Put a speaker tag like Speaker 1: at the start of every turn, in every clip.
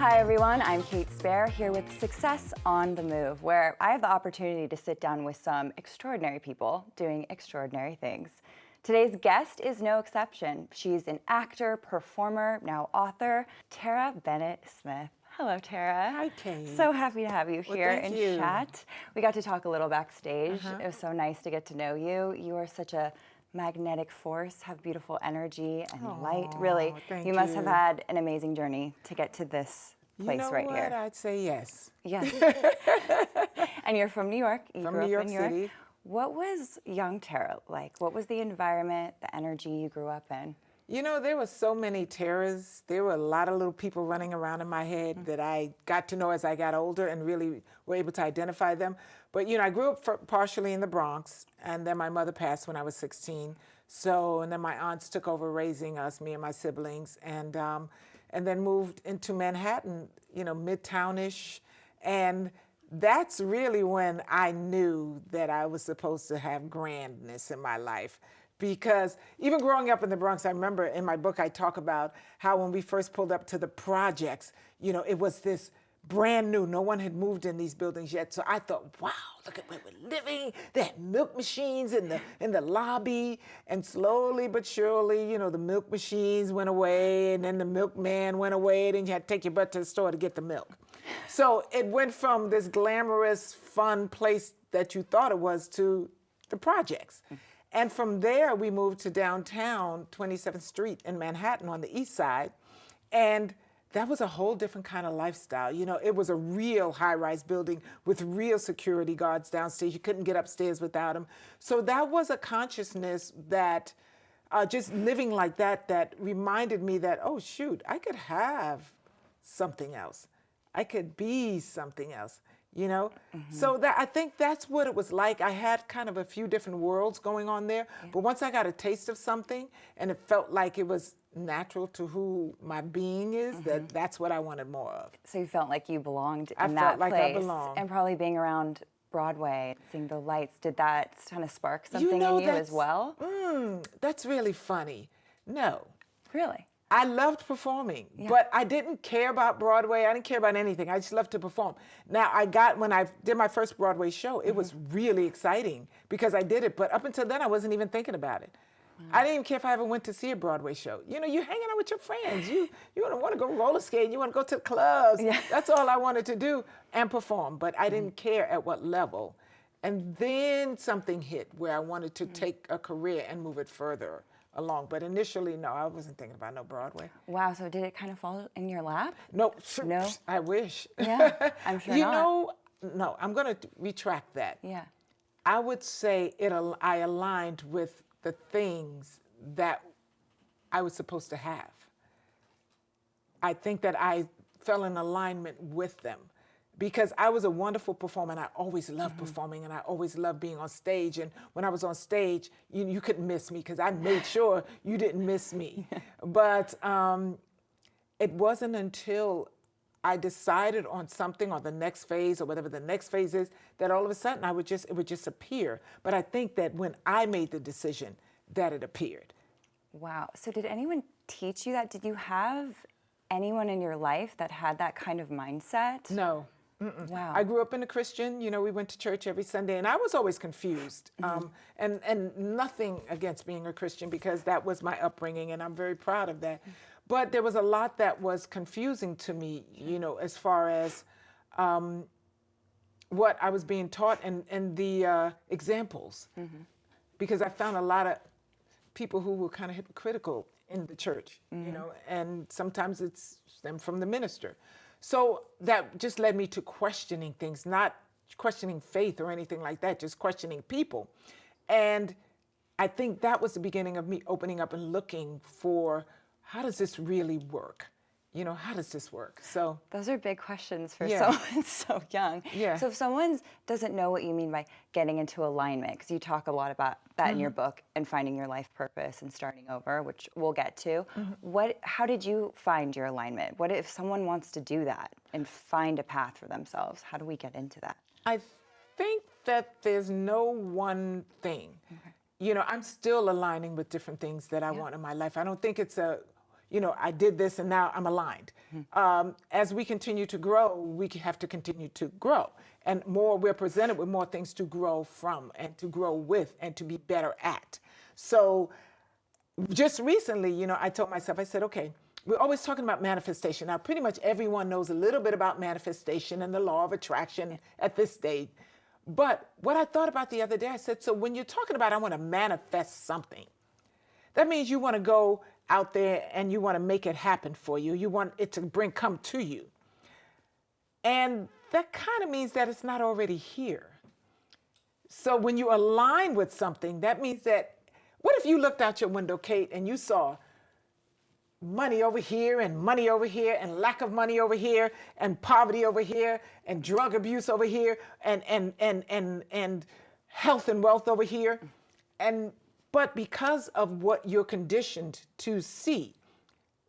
Speaker 1: Hi everyone, I'm Kate Spare here with Success on the Move, where I have the opportunity to sit down with some extraordinary people doing extraordinary things. Today's guest is no exception. She's an actor, performer, now author, Terrah Smith. Hello, Terrah.
Speaker 2: Hi, Kate.
Speaker 1: So happy to have you here
Speaker 2: thank
Speaker 1: in
Speaker 2: you.
Speaker 1: chat. We got to talk a little backstage. It was so nice to get to know you. You are such a magnetic force, have beautiful energy and light. Really,
Speaker 2: thank
Speaker 1: you must have
Speaker 2: you.
Speaker 1: had an amazing journey to get to this place right
Speaker 2: what?
Speaker 1: here.
Speaker 2: I'd say yes.
Speaker 1: Yes. And you're from New York. You
Speaker 2: From
Speaker 1: grew
Speaker 2: New
Speaker 1: up
Speaker 2: York
Speaker 1: in New York.
Speaker 2: City.
Speaker 1: What was young Terrah like? What was the environment, the energy you grew up in?
Speaker 2: You know, there were so many Terrahs. There were a lot of little people running around in my head that I got to know as I got older and really were able to identify them. But, you know, I grew up partially in the Bronx, and then my mother passed when I was 16. So, and then my aunts took over raising us, me and my siblings, and then moved into Manhattan, you know, Midtownish. And that's really when I knew that I was supposed to have grandness in my life. Because even growing up in the Bronx, I remember in my book I talk about how when we first pulled up to the projects, you know, it was this brand new. No one had moved in these buildings yet. So I thought, wow, look at where we're living. They had milk machines in the lobby. And slowly but surely, you know, the milk machines went away, and then the milkman went away. Then you had to take your butt to the store to get the milk. So it went from this glamorous, fun place that you thought it was to the projects. And from there, we moved to downtown, 27th Street in Manhattan on the east side. And that was a whole different kind of lifestyle. You know, it was a real high-rise building with real security guards downstairs. You couldn't get upstairs without them. So that was a consciousness that just living like that reminded me that, oh, shoot, I could have something else. I could be something else. You know, so that I think that's what it was like. I had kind of a few different worlds going on there, but once I got a taste of something and it felt like it was natural to who my being is, that's what I wanted more of.
Speaker 1: So you felt like you belonged in
Speaker 2: I
Speaker 1: that
Speaker 2: felt like I
Speaker 1: place.
Speaker 2: belonged.
Speaker 1: And probably being around Broadway, seeing the lights, did that kind of spark something
Speaker 2: know,
Speaker 1: in you as well?
Speaker 2: That's really funny. No.
Speaker 1: Really?
Speaker 2: I loved performing, but I didn't care about Broadway. I didn't care about anything. I just loved to perform. Now, when I did my first Broadway show, it was really exciting because I did it. But up until then, I wasn't even thinking about it. I didn't even care if I ever went to see a Broadway show. You know, you're hanging out with your friends. You want to go roller skating. You want to go to the clubs.
Speaker 1: Yeah.
Speaker 2: That's all I wanted to do and perform. But I didn't care at what level. And then something hit where I wanted to take a career and move it further along. But initially, no, I wasn't thinking about no Broadway.
Speaker 1: Wow, so did it kind of fall in your lap?
Speaker 2: No.
Speaker 1: No?
Speaker 2: I wish.
Speaker 1: Yeah, I'm sure
Speaker 2: You
Speaker 1: not.
Speaker 2: know, no, I'm going to retract that.
Speaker 1: Yeah.
Speaker 2: I would say I aligned with the things that I was supposed to have. I think that I fell in alignment with them. Because I was a wonderful performer, and I always loved performing, and I always loved being on stage. And when I was on stage, you couldn't miss me because I made sure you didn't miss me. But it wasn't until I decided on something, or the next phase, or whatever the next phase is, that all of a sudden it would just appear. But I think that when I made the decision, that it appeared.
Speaker 1: Wow. So did anyone teach you that? Did you have anyone in your life that had that kind of mindset?
Speaker 2: No.
Speaker 1: Wow.
Speaker 2: I grew up in a Christian, you know, we went to church every Sunday, and I was always confused. And nothing against being a Christian, because that was my upbringing, and I'm very proud of that. But there was a lot that was confusing to me, you know, as far as what I was being taught and the examples. Because I found a lot of people who were kind of hypocritical in the church, you know, and sometimes it's them from the minister. So that just led me to questioning things, not questioning faith or anything like that, just questioning people. And I think that was the beginning of me opening up and looking for, how does this really work? You know, how does this work? So
Speaker 1: those are big questions for
Speaker 2: Yeah.
Speaker 1: someone so young.
Speaker 2: Yeah.
Speaker 1: So if someone doesn't know what you mean by getting into alignment, because you talk a lot about that in your book, and finding your life purpose and starting over, which we'll get to. How did you find your alignment? What if someone wants to do that and find a path for themselves? How do we get into that?
Speaker 2: I think that there's no one thing. You know, I'm still aligning with different things that I want in my life. I don't think it's I did this and now I'm aligned. As we continue to grow, we have to continue to grow. And we're presented with more things to grow from and to grow with and to be better at. So just recently, I told myself, I said, okay, we're always talking about manifestation. Now, pretty much everyone knows a little bit about manifestation and the law of attraction at this stage. But what I thought about the other day, I said, so when you're talking about I want to manifest something, that means you want to go out there and you want to make it happen for you. You want it to come to you. And that kind of means that it's not already here. So when you align with something, that means that, what if you looked out your window, Kate, and you saw money over here and money over here and lack of money over here and poverty over here and drug abuse over here and health and wealth over here. But because of what you're conditioned to see,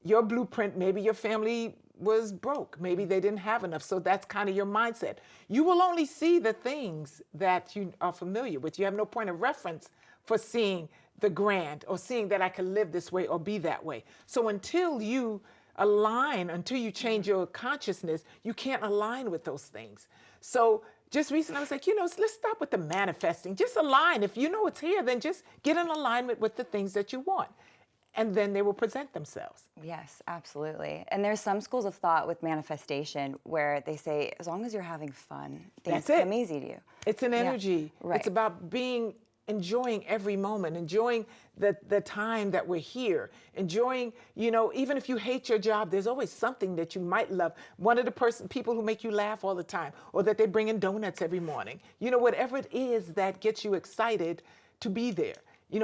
Speaker 2: your blueprint, maybe your family was broke, maybe they didn't have enough, so that's kind of your mindset. You will only see the things that you are familiar with. You have no point of reference for seeing the grand or seeing that I can live this way or be that way. So until you align, until you change your consciousness, you can't align with those things. So just recently I was like, let's stop with the manifesting. Just align. If you know it's here, then just get in alignment with the things that you want. And then they will present themselves.
Speaker 1: Yes, absolutely. And there's some schools of thought with manifestation where they say, as long as you're having fun, things come easy to you.
Speaker 2: It's an energy.
Speaker 1: Yeah, right.
Speaker 2: It's about enjoying every moment, enjoying the time that we're here, enjoying, even if you hate your job, there's always something that you might love. One of the people who make you laugh all the time, or that they bring in donuts every morning. Whatever it is that gets you excited to be there.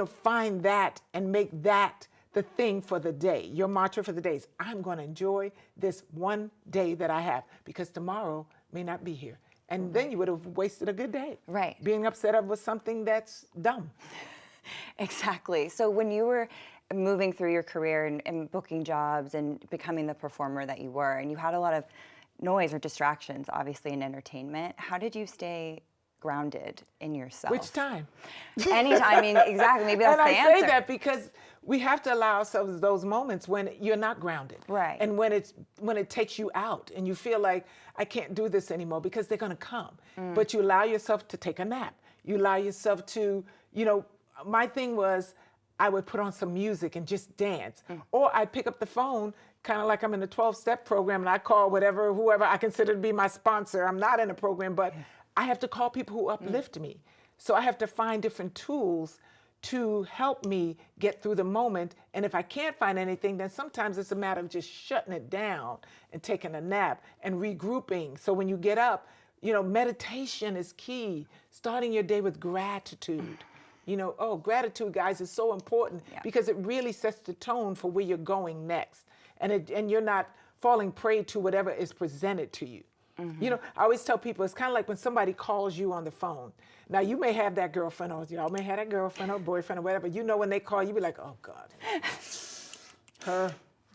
Speaker 2: Find that and make that the thing for the day. Your mantra for the day is, I'm going to enjoy this one day that I have, because tomorrow may not be here. And then you would have wasted a good day.
Speaker 1: Right.
Speaker 2: Being upset over something that's dumb.
Speaker 1: Exactly. So when you were moving through your career and booking jobs and becoming the performer that you were, and you had a lot of noise or distractions, obviously, in entertainment, how did you stay grounded in yourself?
Speaker 2: Which time?
Speaker 1: Anytime. I mean, exactly. Maybe that's the answer.
Speaker 2: And I say that because we have to allow ourselves those moments when you're not grounded.
Speaker 1: Right.
Speaker 2: And when it takes you out and you feel like, I can't do this anymore, because they're going to come. But you allow yourself to take a nap. You allow yourself to, my thing was, I would put on some music and just dance. Or I'd pick up the phone, kind of like I'm in a 12-step program, and I call whoever I consider to be my sponsor. I'm not in a program, but I have to call people who uplift me. So I have to find different tools to help me get through the moment. And if I can't find anything, then sometimes it's a matter of just shutting it down and taking a nap and regrouping. So when you get up, meditation is key. Starting your day with gratitude. Gratitude, guys, is so important because it really sets the tone for where you're going next. And you're not falling prey to whatever is presented to you. I always tell people, it's kind of like when somebody calls you on the phone. Now, you may have that girlfriend, or y'all may have that girlfriend or boyfriend or whatever. When they call, you be like, oh, God.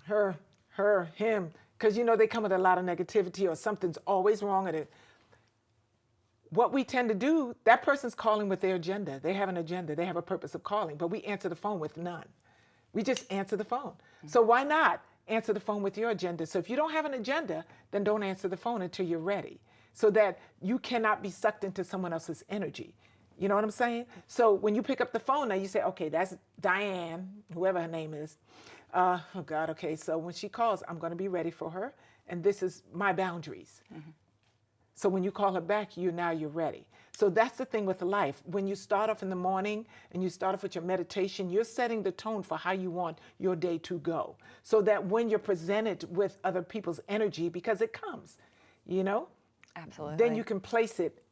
Speaker 2: Her, him. Because, they come with a lot of negativity, or something's always wrong with it. What we tend to do, that person's calling with their agenda. They have an agenda. They have a purpose of calling. But we answer the phone with none. We just answer the phone. So why not answer the phone with your agenda? So if you don't have an agenda, then don't answer the phone until you're ready, so that you cannot be sucked into someone else's energy. You know what I'm saying? So when you pick up the phone, now you say, okay, that's Diane, whoever her name is. Oh, God, okay, so when she calls, I'm going to be ready for her, and this is my boundaries. So when you call her back, you're ready. So that's the thing with life. When you start off in the morning and you start off with your meditation, you're setting the tone for how you want your day to go. So that when you're presented with other people's energy, because it comes,
Speaker 1: Absolutely.
Speaker 2: then you can place it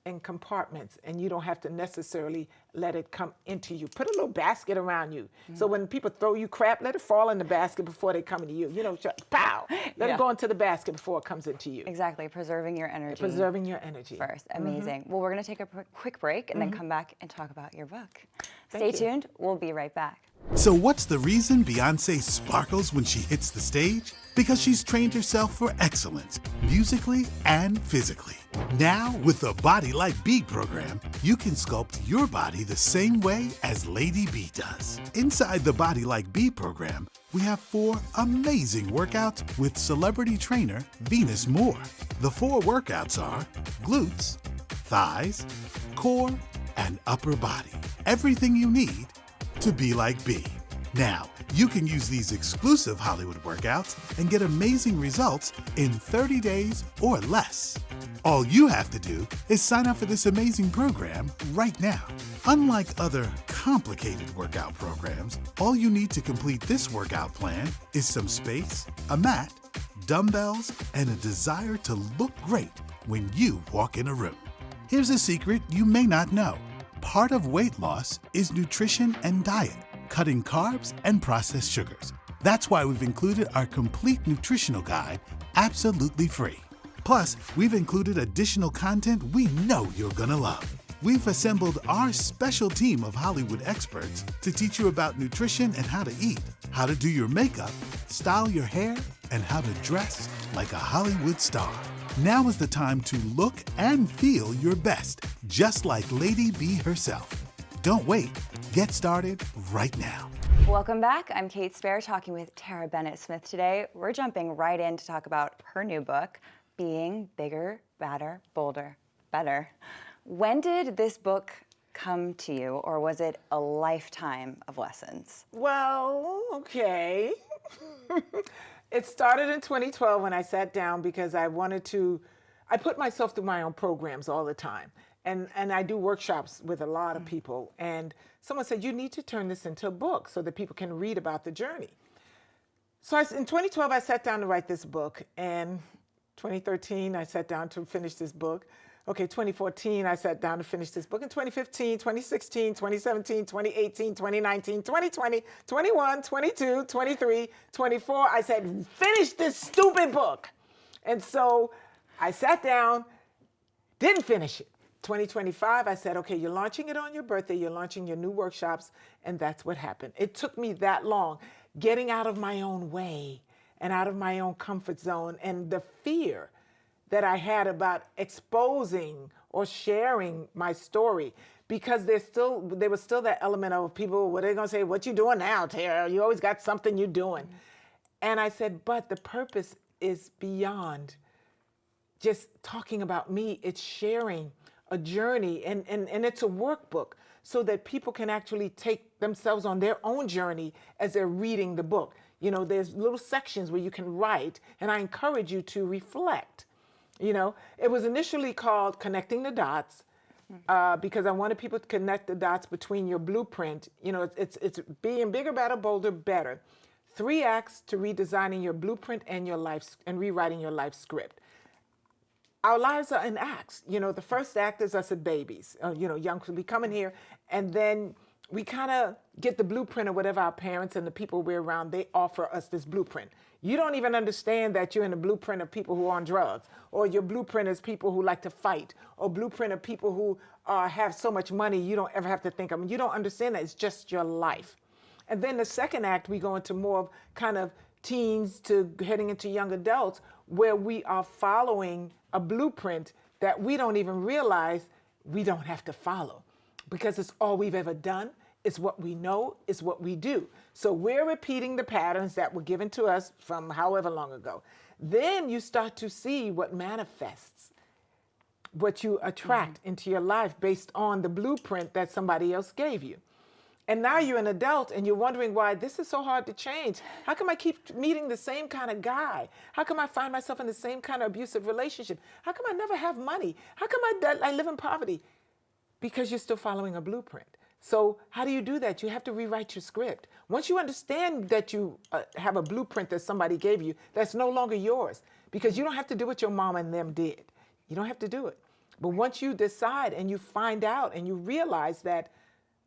Speaker 2: in compartments, and you don't have to necessarily let it come into you. Put a little basket around you. So when people throw you crap, let it fall in the basket before they come into you. Pow! Let it go into the basket before it comes into you.
Speaker 1: Exactly. Preserving your energy.
Speaker 2: Preserving your energy.
Speaker 1: First. Amazing. Well, we're going to take a quick break and then come back and talk about your book.
Speaker 2: Thank
Speaker 1: Stay
Speaker 2: you.
Speaker 1: tuned. We'll be right back.
Speaker 3: So what's the reason Beyoncé sparkles when she hits the stage? Because she's trained herself for excellence, musically and physically. Now, with the Body Like B program, you can sculpt your body the same way as Lady B does. Inside the Body Like B program, we have 4 amazing workouts with celebrity trainer Venus Moore. The 4 workouts are glutes, thighs, core, and upper body. Everything you need to be like B. Now, you can use these exclusive Hollywood workouts and get amazing results in 30 days or less. All you have to do is sign up for this amazing program right now. Unlike other complicated workout programs, all you need to complete this workout plan is some space, a mat, dumbbells, and a desire to look great when you walk in a room. Here's a secret you may not know. Part of weight loss is nutrition and diet, cutting carbs and processed sugars. That's why we've included our complete nutritional guide absolutely free. Plus, we've included additional content we know you're gonna love. We've assembled our special team of Hollywood experts to teach you about nutrition and how to eat, how to do your makeup, style your hair, and how to dress like a Hollywood star. Now is the time to look and feel your best, just like Lady B herself. Don't wait. Get started right now.
Speaker 1: Welcome back. I'm Kate Spare talking with Terrah Bennett-Smith today. We're jumping right in to talk about her new book, Being Bigger, Badder, Bolder, Better. When did this book come to you, or was it a lifetime of lessons?
Speaker 2: Well, okay. It started in 2012 when I sat down because I put myself through my own programs all the time. And I do workshops with a lot of people. And someone said, you need to turn this into a book so that people can read about the journey. So in 2012, I sat down to write this book. And 2013, I sat down to finish this book. Okay, 2014, I sat down to finish this book. In 2015, 2016, 2017, 2018, 2019, 2020, 21, 22, 23, 24, I said, finish this stupid book. And so I sat down, didn't finish it. 2025, I said, okay, you're launching it on your birthday, you're launching your new workshops, and that's what happened. It took me that long, getting out of my own way and out of my own comfort zone, and the fear that I had about exposing or sharing my story, because there was still that element of people, what are they gonna say, what you doing now, Terrah? You always got something you're doing. And I said, but the purpose is beyond just talking about me. It's sharing a journey, and it's a workbook so that people can actually take themselves on their own journey as they're reading the book. You know, there's little sections where you can write, and I encourage you to reflect. You know, it was initially called Connecting the Dots because I wanted people to connect the dots between your blueprint. You know, it's being bigger, better, bolder, better. 3 acts to redesigning your blueprint and your life and rewriting your life script. Our lives are in acts. You know, the first act is us as babies, you know, young, we come in here, and then we kind of get the blueprint of whatever our parents and the people we're around, they offer us this blueprint. You don't even understand that you're in the blueprint of people who are on drugs, or your blueprint is people who like to fight, or blueprint of people who have so much money you don't ever have to think of them. You don't understand that. It's just your life. And then the second act, we go into more of kind of teens to heading into young adults, where we are following a blueprint that we don't even realize we don't have to follow, because it's all we've ever done. It's what we know, it's what we do. So we're repeating the patterns that were given to us from however long ago. Then you start to see what manifests, what you attract into your life based on the blueprint that somebody else gave you. And now you're an adult and you're wondering why this is so hard to change. How come I keep meeting the same kind of guy? How come I find myself in the same kind of abusive relationship? How come I never have money? How come I live in poverty? Because you're still following a blueprint. So how do you do that? You have to rewrite your script. Once you understand that you have a blueprint that somebody gave you, that's no longer yours, because you don't have to do what your mom and them did. You don't have to do it. But once you decide and you find out and you realize that,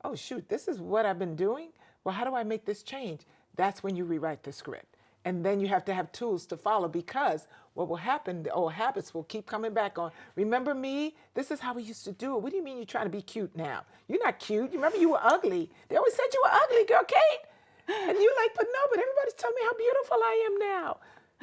Speaker 2: oh shoot, this is what I've been doing, well, how do I make this change? That's when you rewrite the script. And then you have to have tools to follow, because what will happen, the old habits will keep coming back on. Remember me? This is how we used to do it. What do you mean you're trying to be cute now? You're not cute. You remember you were ugly. They always said you were ugly, girl, Kate. And you're like, but no, but everybody's telling me how beautiful I am now.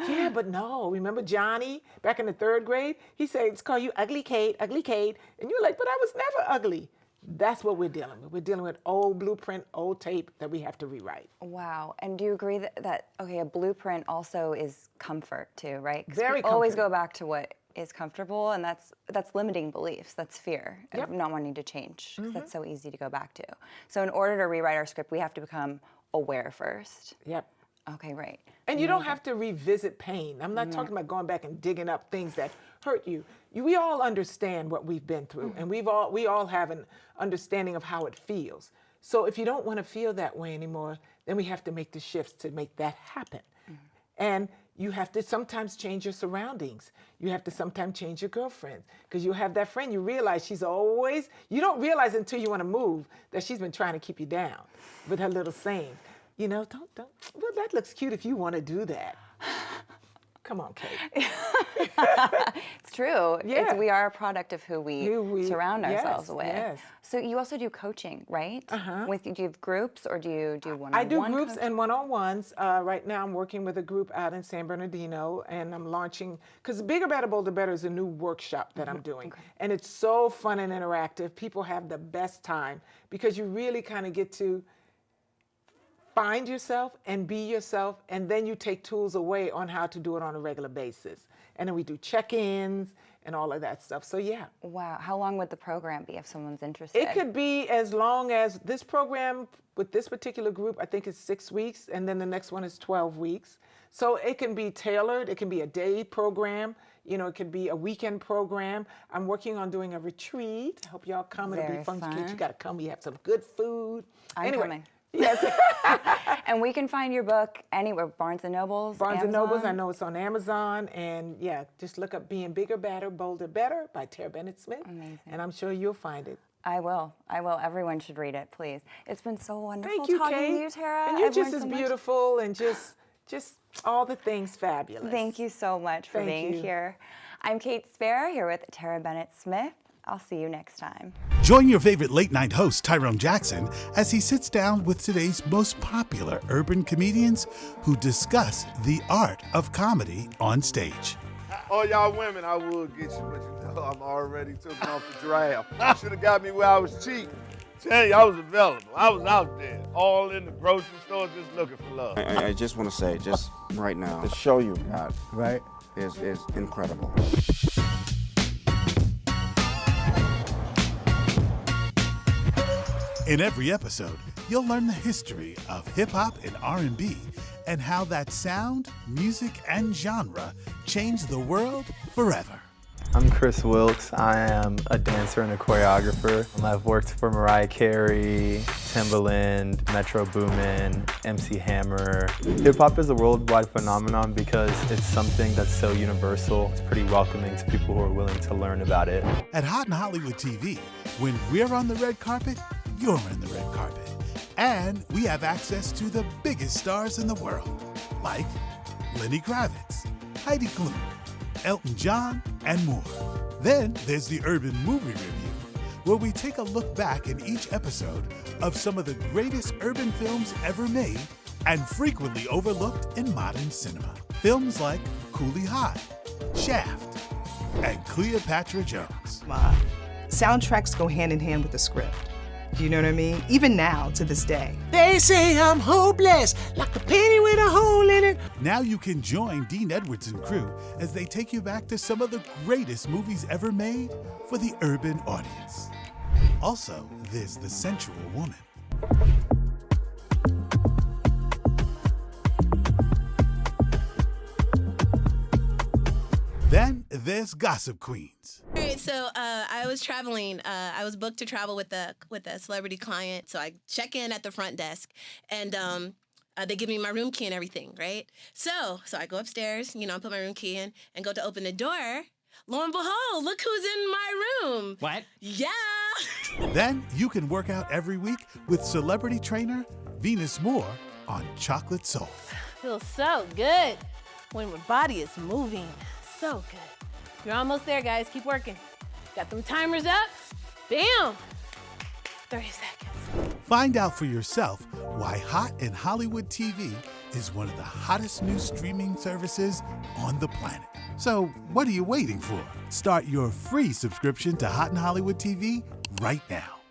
Speaker 2: Yeah, but no. Remember Johnny back in the 3rd grade? He said, it's called you ugly Kate, ugly Kate. And you're like, but I was never ugly. That's what we're dealing with. We're dealing with old blueprint, old tape that we have to rewrite.
Speaker 1: Wow. And do you agree that okay, a blueprint also is comfort too, right? 'Cause
Speaker 2: Very
Speaker 1: we always
Speaker 2: comforting.
Speaker 1: go back to what is comfortable, and that's limiting beliefs. That's fear of not wanting to change. 'Cause that's so easy to go back to. So in order to rewrite our script, we have to become aware first.
Speaker 2: Yep.
Speaker 1: Okay, right.
Speaker 2: And you don't have to revisit pain. I'm not talking about going back and digging up things that hurt you. We all understand what we've been through, and we all have an understanding of how it feels. So if you don't want to feel that way anymore, then we have to make the shifts to make that happen. And you have to sometimes change your surroundings. You have to sometimes change your girlfriend, because you have that friend, you realize she's always, you don't realize until you want to move that she's been trying to keep you down with her little sayings. You know, don't, well, that looks cute if you want to do that. Come on, Kate.
Speaker 1: It's true.
Speaker 2: Yeah.
Speaker 1: We are a product of who we surround ourselves with.
Speaker 2: Yes.
Speaker 1: So you also do coaching, right? Do you have groups, or do you do one-on-one?
Speaker 2: I do groups and one-on-ones. Right now I'm working with a group out in San Bernardino, and I'm launching, because Bigger, Better, Bolder, Better is a new workshop that I'm doing. And it's so fun and interactive. People have the best time, because you really kind of get to find yourself and be yourself, and then you take tools away on how to do it on a regular basis. And then we do check-ins and all of that stuff. So yeah.
Speaker 1: Wow. How long would the program be if someone's interested?
Speaker 2: It could be as long as this program with this particular group, I think it's 6 weeks, and then the next one is 12 weeks. So it can be tailored. It can be a day program. You know, it could be a weekend program. I'm working on doing a retreat. I hope y'all come. It'll be fun. Kids, you got to come. We have some good food.
Speaker 1: I'm coming.
Speaker 2: Yes.
Speaker 1: And we can find your book anywhere, Barnes & Nobles,
Speaker 2: Barnes &
Speaker 1: Amazon.
Speaker 2: Nobles, I know it's on Amazon. And yeah, just look up Being Bigger, Better, Bolder, Better by Terrah Smith.
Speaker 1: Amazing.
Speaker 2: And I'm sure you'll find it.
Speaker 1: I will. Everyone should read it, please. It's been so wonderful
Speaker 2: Thank you,
Speaker 1: talking
Speaker 2: Kate.
Speaker 1: to you, Terrah.
Speaker 2: And you're
Speaker 1: I've
Speaker 2: just
Speaker 1: learned
Speaker 2: as
Speaker 1: so much.
Speaker 2: beautiful and just all the things fabulous.
Speaker 1: Thank you so much for being here. I'm Kate Spare here with Terrah Smith. I'll see you next time.
Speaker 3: Join your favorite late-night host, Tyrone Jackson, as he sits down with today's most popular urban comedians who discuss the art of comedy on stage.
Speaker 4: All y'all women, I would get you, but you know I'm already took off the draft. Should have got me where I was cheap. Tell you, I was available. I was out there, all in the grocery store, just looking for love.
Speaker 5: I just want to say, just right now, the show you got, right, is incredible.
Speaker 3: In every episode, you'll learn the history of hip-hop and R&B and how that sound, music, and genre changed the world forever.
Speaker 6: I'm Chris Wilkes. I am a dancer and a choreographer. I've worked for Mariah Carey, Timbaland, Metro Boomin, MC Hammer. Hip-hop is a worldwide phenomenon because it's something that's so universal. It's pretty welcoming to people who are willing to learn about it.
Speaker 3: At Hot in Hollywood TV, when we're on the red carpet, you're in the red carpet. And we have access to the biggest stars in the world, like Lenny Kravitz, Heidi Klum, Elton John, and more. Then there's the Urban Movie Review, where we take a look back in each episode of some of the greatest urban films ever made and frequently overlooked in modern cinema. Films like Cooley High, Shaft, and Cleopatra Jones.
Speaker 7: Soundtracks go hand in hand with the script. Do you know what I mean? Even now, to this day.
Speaker 8: They say I'm hopeless, like a penny with a hole in it.
Speaker 3: Now you can join Dean Edwards and crew as they take you back to some of the greatest movies ever made for the urban audience. Also, there's The Sensual Woman. Then there's Gossip Queens.
Speaker 9: All right, so I was traveling. I was booked to travel with a celebrity client. So I check in at the front desk, and they give me my room key and everything, right? So I go upstairs, I put my room key in and go to open the door. Lo and behold, look who's in my room.
Speaker 8: What?
Speaker 9: Yeah.
Speaker 3: Then you can work out every week with celebrity trainer Venus Moore on Chocolate Soul.
Speaker 10: Feels so good when my body is moving. So good. You're almost there, guys. Keep working. Got them timers up. Bam! 30 seconds.
Speaker 3: Find out for yourself why Hot in Hollywood TV is one of the hottest new streaming services on the planet. So what are you waiting for? Start your free subscription to Hot in Hollywood TV right now.